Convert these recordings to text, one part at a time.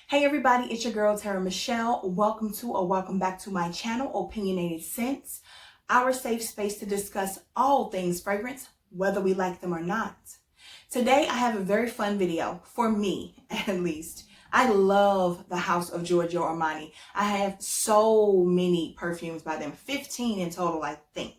Hey everybody, it's your girl Tara Michelle. Welcome to or welcome back to my channel, Opinionated Scents, our safe space to discuss all things fragrance, whether we like them or not. Today I have a very fun video, for me at least. I love the house of Giorgio Armani. I have so many perfumes by them, 15 in total I think.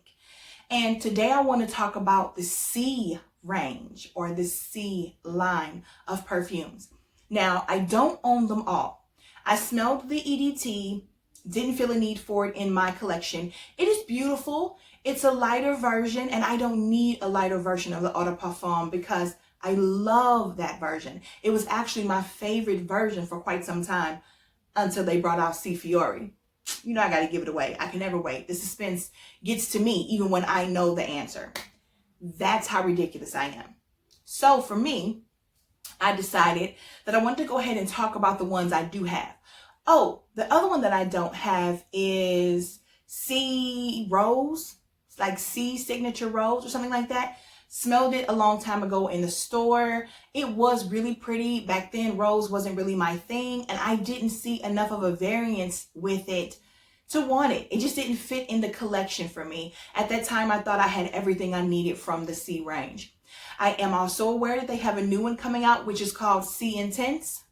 And today I want to talk about the C range or the C line of perfumes. Now, I don't own them all. I smelled the EDT, didn't feel a need for it in my collection. It is beautiful. It's a lighter version, and I don't need a lighter version of the Eau de Parfum because I love that version. It was actually my favorite version for quite some time until they brought out Fiori. You know I got to give it away. I can never wait. The suspense gets to me even when I know the answer. That's how ridiculous I am. So for me, I decided that I wanted to go ahead and talk about the ones I do have. Oh, the other one that I don't have is C Rose. It's like C Signature Rose or something like that. Smelled it a long time ago in the store. It was really pretty. Back then, rose wasn't really my thing, and I didn't see enough of a variance with it to want it. It just didn't fit in the collection for me. At that time, I thought I had everything I needed from the C range. I am also aware that they have a new one coming out, which is called Passione Intense.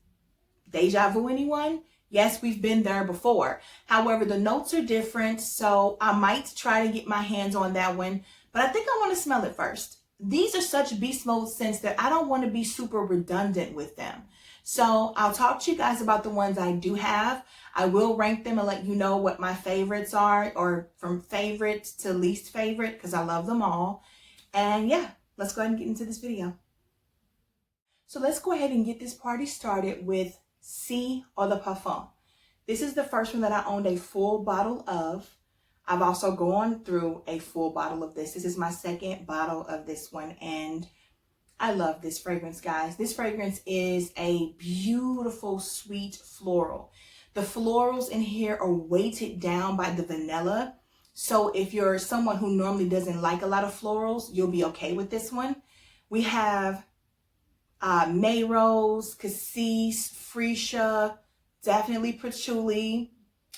Deja vu, anyone? Yes, we've been there before. However, the notes are different, so I might try to get my hands on that one, but I think I want to smell it first. These are such beast mode scents that I don't want to be super redundant with them. So I'll talk to you guys about the ones I do have. I will rank them and let you know what my favorites are, or from favorite to least favorite, because I love them all. And yeah, let's go ahead and get into this video. So let's go ahead and get this party started with C Eau de Parfum. This is the first one that I owned a full bottle of. I've also gone through a full bottle of this. This is my second bottle of this one, and I love this fragrance, guys. This fragrance is a beautiful, sweet floral. The florals in here are weighted down by the vanilla. So if you're someone who normally doesn't like a lot of florals, you'll be okay with this one. We have May Rose, Cassis, Freesia, definitely Patchouli,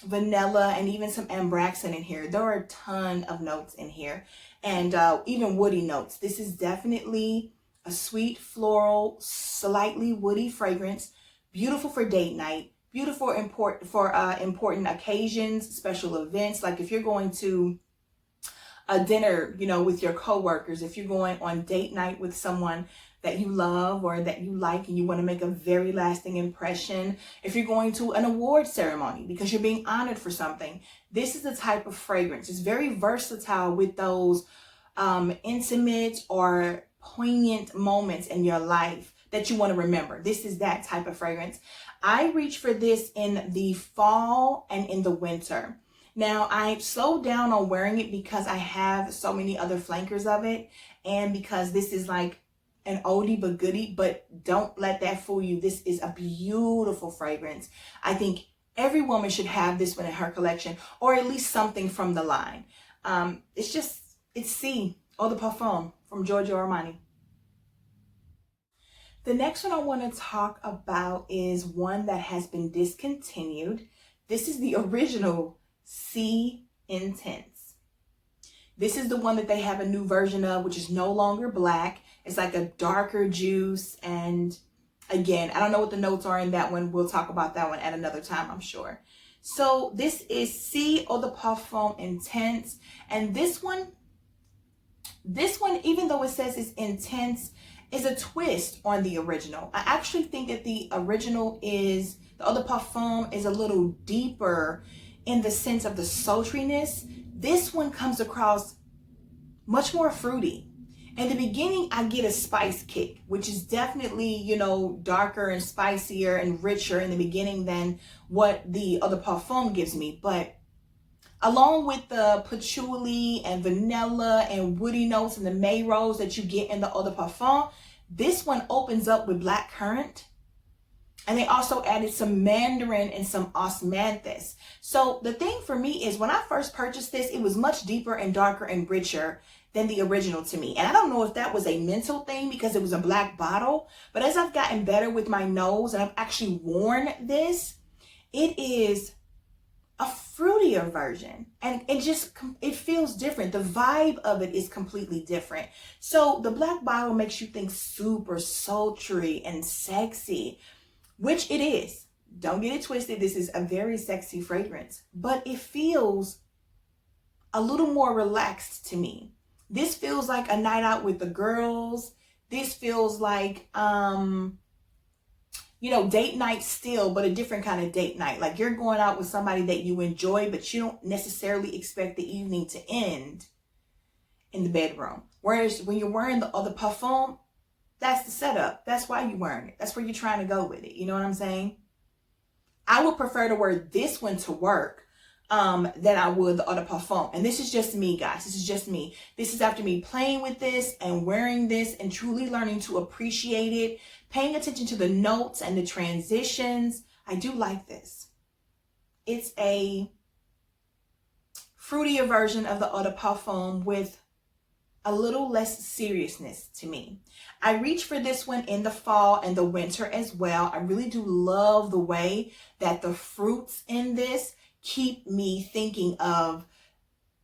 vanilla, and even some Ambraxan in here. There are a ton of notes in here, and even woody notes. This is definitely a sweet floral, slightly woody fragrance, beautiful for date night, beautiful for important occasions, special events. Like if you're going to a dinner, with your coworkers, if you're going on date night with someone that you love or that you like and you want to make a very lasting impression, if you're going to an award ceremony because you're being honored for something, this is the type of fragrance. It's very versatile with those intimate or poignant moments in your life that you want to remember. This is that type of fragrance. I reach for this in the fall and in the winter. Now, I slowed down on wearing it because I have so many other flankers of it, and because this is like an oldie but goodie, but don't let that fool you. This is a beautiful fragrance. I think every woman should have this one in her collection, or at least something from the line. It's C Eau de Parfum from Giorgio Armani. The next one I want to talk about is one that has been discontinued. This is the original C Intense. This is the one that they have a new version of, which is no longer black. It's like a darker juice. And again, I don't know what the notes are in that one. We'll talk about that one at another time, I'm sure. So this is C Eau de Parfum Intense. And this one, even though it says it's intense, is a twist on the original. I actually think that the original the Eau de Parfum is a little deeper in the sense of the sultriness. This one comes across much more fruity. In the beginning, I get a spice kick, which is definitely, darker and spicier and richer in the beginning than what the Eau de Parfum gives me. But along with the patchouli and vanilla and woody notes and the May Rose that you get in the Eau de Parfum, this one opens up with black currant. And they also added some mandarin and some osmanthus. So the thing for me is when I first purchased this, it was much deeper and darker and richer than the original to me. And I don't know if that was a mental thing because it was a black bottle, but as I've gotten better with my nose and I've actually worn this, it is a fruitier version, and it feels different. The vibe of it is completely different. So the black bottle makes you think super sultry and sexy, which it is. Don't get it twisted. This is a very sexy fragrance, but it feels a little more relaxed to me. This feels like a night out with the girls. This feels like date night still, but a different kind of date night. Like you're going out with somebody that you enjoy, but you don't necessarily expect the evening to end in the bedroom. Whereas when you're wearing the other Parfum, that's the setup. That's why you're wearing it. That's where you're trying to go with it. You know what I'm saying? I would prefer to wear this one to work than I would the other Parfum. And this is just me, guys. This is just me. This is after me playing with this and wearing this and truly learning to appreciate it, paying attention to the notes and the transitions. I do like this. It's a fruitier version of the Eau de Parfum with a little less seriousness to me. I reach for this one in the fall and the winter as well. I really do love the way that the fruits in this keep me thinking of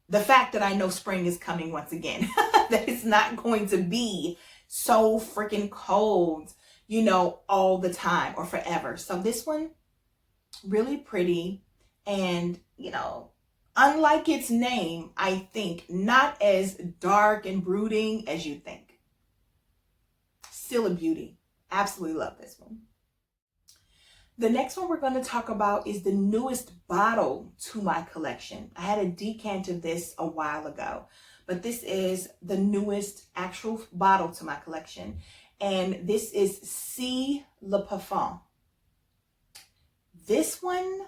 the fact that I know spring is coming once again. That it's not going to be so freaking cold, all the time or forever. So this one, really pretty and, unlike its name, I think not as dark and brooding as you think. Still a beauty. Absolutely love this one. The next one we're going to talk about is the newest bottle to my collection. I had a decant of this a while ago, but this is the newest actual bottle to my collection. And this is See Le Parfum. This one,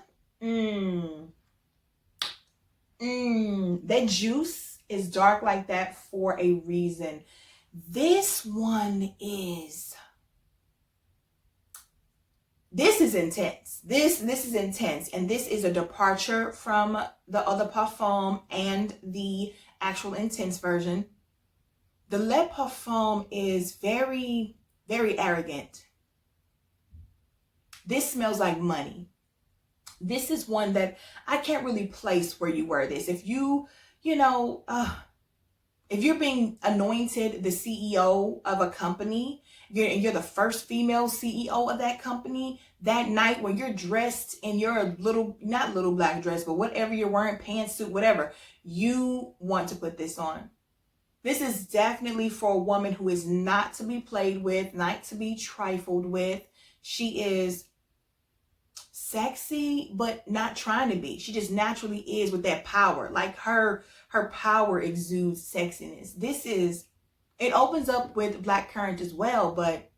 that juice is dark like that for a reason. This one is, this is intense. This is intense. And this is a departure from the other Parfum and the actual intense version. The Le Parfum is very, very arrogant. This smells like money. This is one that I can't really place where you wear this. If if you're being anointed the CEO of a company, you're the first female CEO of that company, that night when you're dressed in your not little black dress, but whatever you're wearing, pantsuit, whatever, you want to put this on. This is definitely for a woman who is not to be played with, not to be trifled with. She is sexy, but not trying to be. She just naturally is with that power. Like her power exudes sexiness. It opens up with blackcurrant as well, but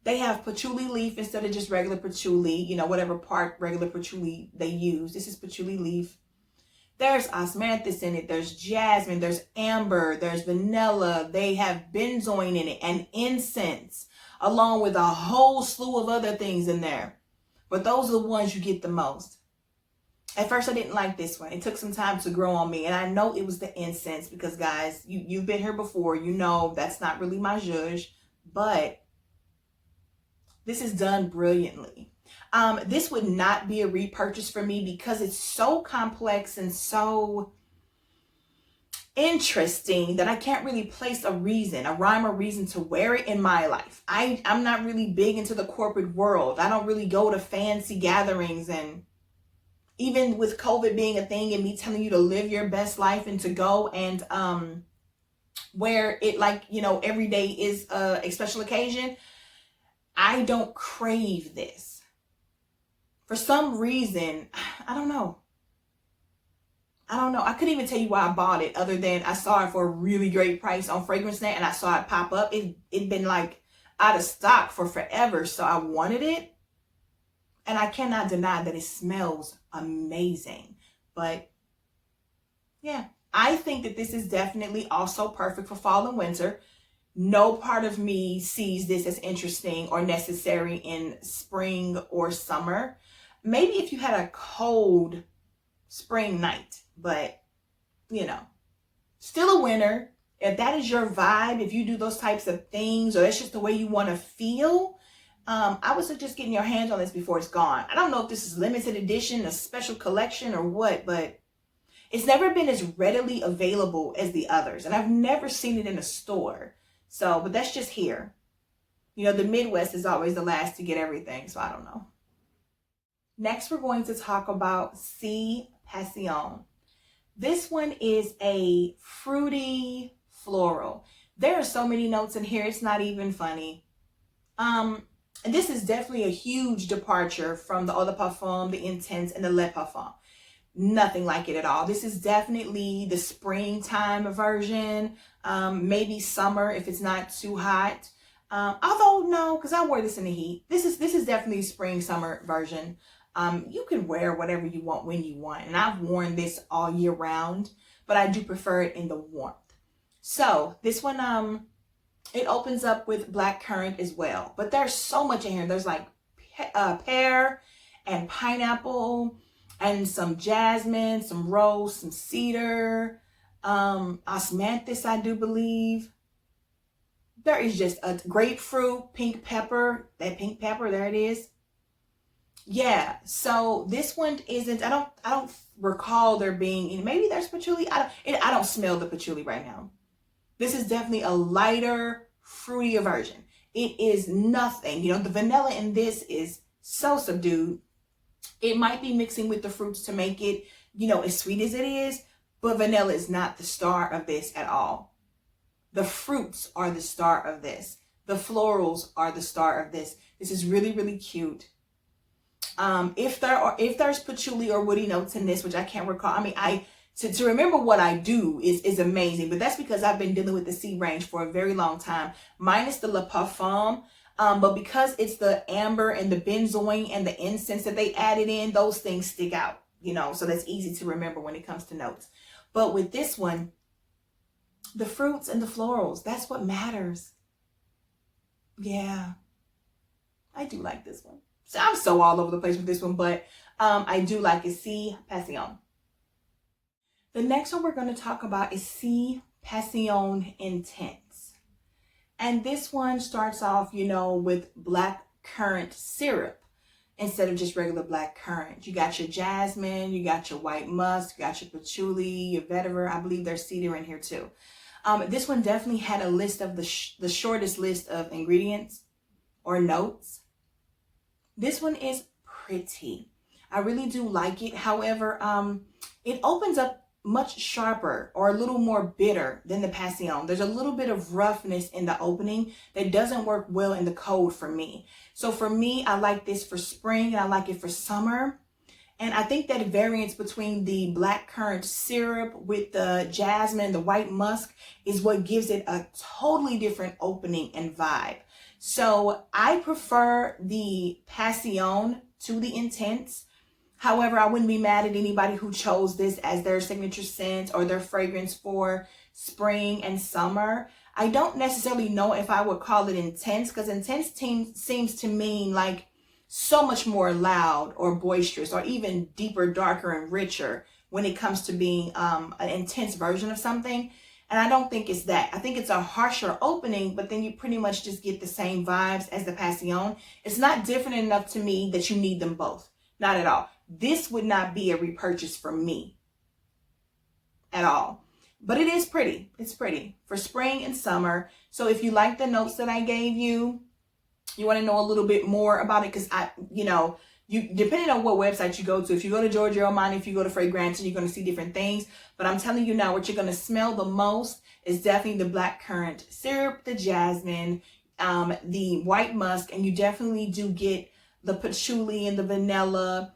they have patchouli leaf instead of just regular patchouli, whatever part regular patchouli they use. This is patchouli leaf. There's osmanthus in it. There's jasmine. There's amber. There's vanilla. They have benzoin in it and incense, along with a whole slew of other things in there. But those are the ones you get the most. At first, I didn't like this one. It took some time to grow on me. And I know it was the incense because, guys, you've been here before. You know that's not really my zhuzh. But this is done brilliantly. This would not be a repurchase for me because it's so complex and so interesting that I can't really place a rhyme or reason to wear it in my life. I'm not really big into the corporate world. I don't really go to fancy gatherings, and even with COVID being a thing and me telling you to live your best life and to go and wear it like, every day is a special occasion, I don't crave this. For some reason, I don't know. I couldn't even tell you why I bought it other than I saw it for a really great price on FragranceNet and I saw it pop up. It'd been like out of stock for forever, so I wanted it. And I cannot deny that it smells amazing. But yeah, I think that this is definitely also perfect for fall and winter. No part of me sees this as interesting or necessary in spring or summer. Maybe if you had a cold spring night, but Still a winner. If that is your vibe, if you do those types of things, or that's just the way you want to feel, I would suggest getting your hands on this before it's gone. I don't know if this is limited edition, a special collection, or what, but it's never been as readily available as the others. And I've never seen it in a store. So, but that's just here. You know, the Midwest is always the last to get everything, so I don't know. Next, we're going to talk about C Passion. This one is a fruity floral. There are so many notes in here, it's not even funny. And this is definitely a huge departure from the Eau de Parfum, the Intense, and the Le Parfum. Nothing like it at all. This is definitely the springtime version, maybe summer if it's not too hot. Although no, because I wore this in the heat. This is definitely spring summer version. You can wear whatever you want when you want, and I've worn this all year round, but I do prefer it in the warmth. So this one, it opens up with black currant as well, but there's so much in here. There's like pear and pineapple and some jasmine, some rose, some cedar, osmanthus, I do believe. There is just a grapefruit, pink pepper, that pink pepper, there it is. Yeah, so this one isn't, I don't recall there being, maybe there's patchouli. I don't smell the patchouli right now. This is definitely a lighter, fruitier version. It is nothing, you know, the vanilla in this is so subdued. It might be mixing with the fruits to make it, you know, as sweet as it is, but vanilla is not the star of this at all. The fruits are the star of this. The florals are the star of this. This is really, really cute. If there's patchouli or woody notes in this, which I can't recall. I mean, to remember what I do is amazing, but that's because I've been dealing with the C range for a very long time, minus the Le Parfum. But because it's the amber and the benzoin and the incense that they added in, those things stick out, you know, so that's easy to remember when it comes to notes. But with this one, the fruits and the florals, that's what matters. Yeah, I do like this one. So I'm so all over the place with this one, but I do like it. C Passion. The next one we're going to talk about is C Passione Intense. And this one starts off, you know, with black currant syrup instead of just regular black currant. You got your jasmine, you got your white musk, you got your patchouli, your vetiver. I believe there's cedar in here too. This one definitely had a list of the shortest list of ingredients or notes. This one is pretty. I really do like it. However, it opens up much sharper or a little more bitter than the Passion. There's a little bit of roughness in the opening that doesn't work well in the cold for me. So for me, I like this for spring and I like it for summer. And I think that variance between the black currant syrup with the jasmine, the white musk, is what gives it a totally different opening and vibe. So I prefer the Passion to the Intense. However, I wouldn't be mad at anybody who chose this as their signature scent or their fragrance for spring and summer. I don't necessarily know if I would call it intense, because intense seems to mean like so much more loud or boisterous or even deeper, darker, and richer when it comes to being an intense version of something. And I don't think it's that. I think it's a harsher opening, but then you pretty much just get the same vibes as the Passion. It's not different enough to me that you need them both. Not at all. This would not be a repurchase for me at all. But it is pretty. It's pretty for spring and summer. So if you like the notes that I gave you, you want to know a little bit more about it, because you depending on what website you go to, if you go to Giorgio Armani, if you go to Fragrance, you're going to see different things. But I'm telling you now, what you're going to smell the most is definitely the black currant syrup, the jasmine, the white musk, and you definitely do get the patchouli and the vanilla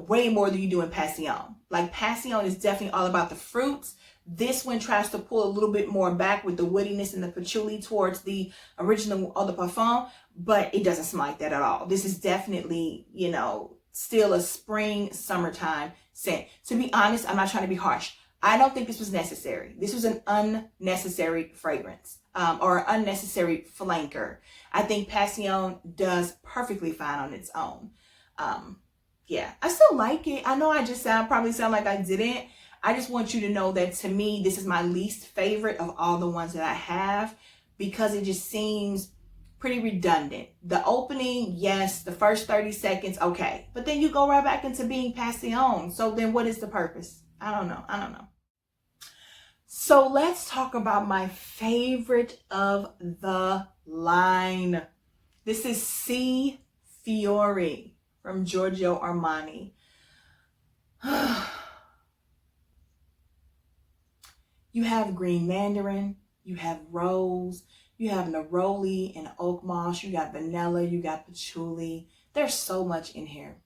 way more than you do in Passion. Like Passion is definitely all about the fruits. This one tries to pull a little bit more back with the woodiness and the patchouli towards the original Eau de Parfum, but it doesn't smell like that at all. This is definitely, you know, still a spring, summertime scent. To be honest, I'm not trying to be harsh. I don't think this was necessary. This was an unnecessary fragrance or unnecessary flanker. I think Passion does perfectly fine on its own. Yeah, I still like it. I know I just probably sound like I didn't. I just want you to know that to me, this is my least favorite of all the ones that I have because it just seems pretty redundant. The opening, yes, the first 30 seconds, okay. But then you go right back into being Passione. So then what is the purpose? I don't know. So let's talk about my favorite of the line. This is C Fiori from Giorgio Armani. You have green mandarin, you have rose, you have neroli and oak moss, you got vanilla, you got patchouli. There's so much in here.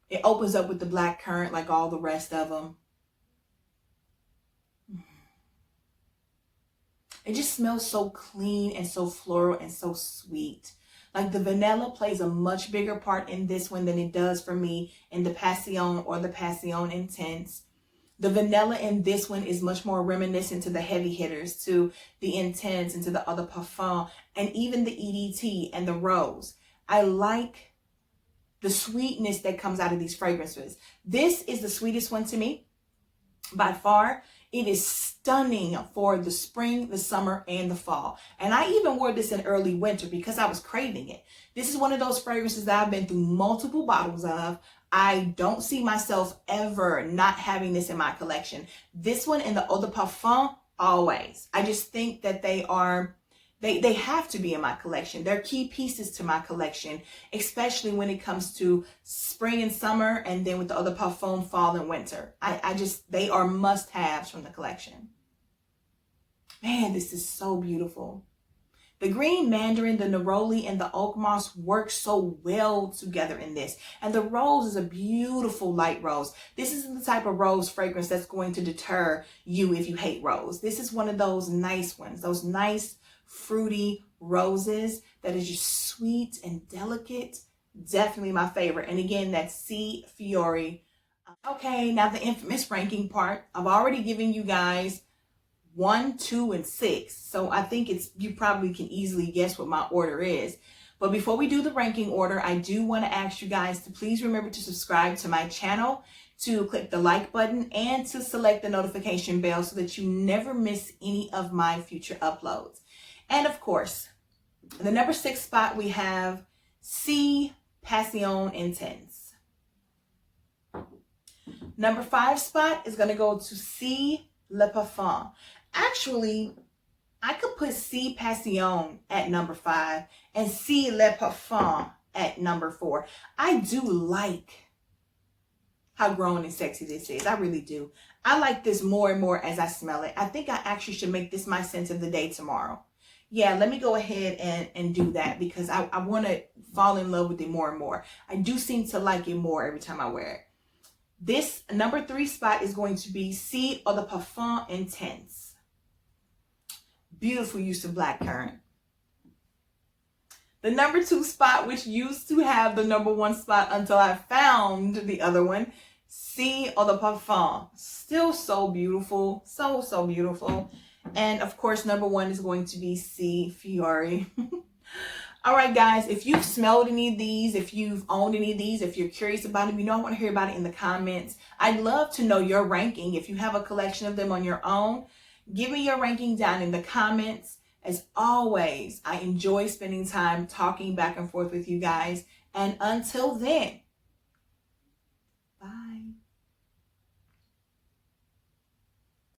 It opens up with the black currant like all the rest of them. It just smells so clean and so floral and so sweet. Like the vanilla plays a much bigger part in this one than it does for me in the Passione or the Passione Intense. The vanilla in this one is much more reminiscent to the heavy hitters, to the Intense and to the other Parfum, and even the EDT and the Rose. I like the sweetness that comes out of these fragrances. This is the sweetest one to me by far. It is stunning for the spring, the summer, and the fall. And I even wore this in early winter because I was craving it. This is one of those fragrances that I've been through multiple bottles of. I don't see myself ever not having this in my collection. This one and the Eau de Parfum, always. I just think that they have to be in my collection. They're key pieces to my collection, especially when it comes to spring and summer, and then with the Eau de Parfum, fall and winter. They are must-haves from the collection. Man, this is so beautiful. The green mandarin, the neroli, and the oak moss work so well together in this. And the rose is a beautiful light rose. This isn't the type of rose fragrance that's going to deter you if you hate rose. This is one of those nice ones, those nice fruity roses that is just sweet and delicate. Definitely my favorite. And again, that's C Fiori. Okay, now the infamous ranking part. I've already given you guys 1, 2, and 6. So I think you probably can easily guess what my order is. But before we do the ranking order, I do want to ask you guys to please remember to subscribe to my channel, to click the like button, and to select the notification bell so that you never miss any of my future uploads. And of course, the number 6 spot, we have C Passione Intense. Number 5 spot is going to go to C Le Parfum. Actually, I could put C Passione at number 5 and C Le Parfum at number 4. I do like how grown and sexy this is. I really do. I like this more and more as I smell it. I think I actually should make this my scent of the day tomorrow. Yeah, let me go ahead and do that because I want to fall in love with it more and more. I do seem to like it more every time I wear it. This number 3 spot is going to be C Eau de Parfum Intense. Beautiful use of black currant. The number 2 spot, which used to have the number 1 spot until I found the other one, C Eau de Parfum. Still so beautiful. So beautiful. And of course, number 1 is going to be C Fiori. All right, guys, if you've smelled any of these, if you've owned any of these, if you're curious about them, I want to hear about it in the comments. I'd love to know your ranking. If you have a collection of them on your own, give me your ranking down in the comments. As always, I enjoy spending time talking back and forth with you guys. And until then,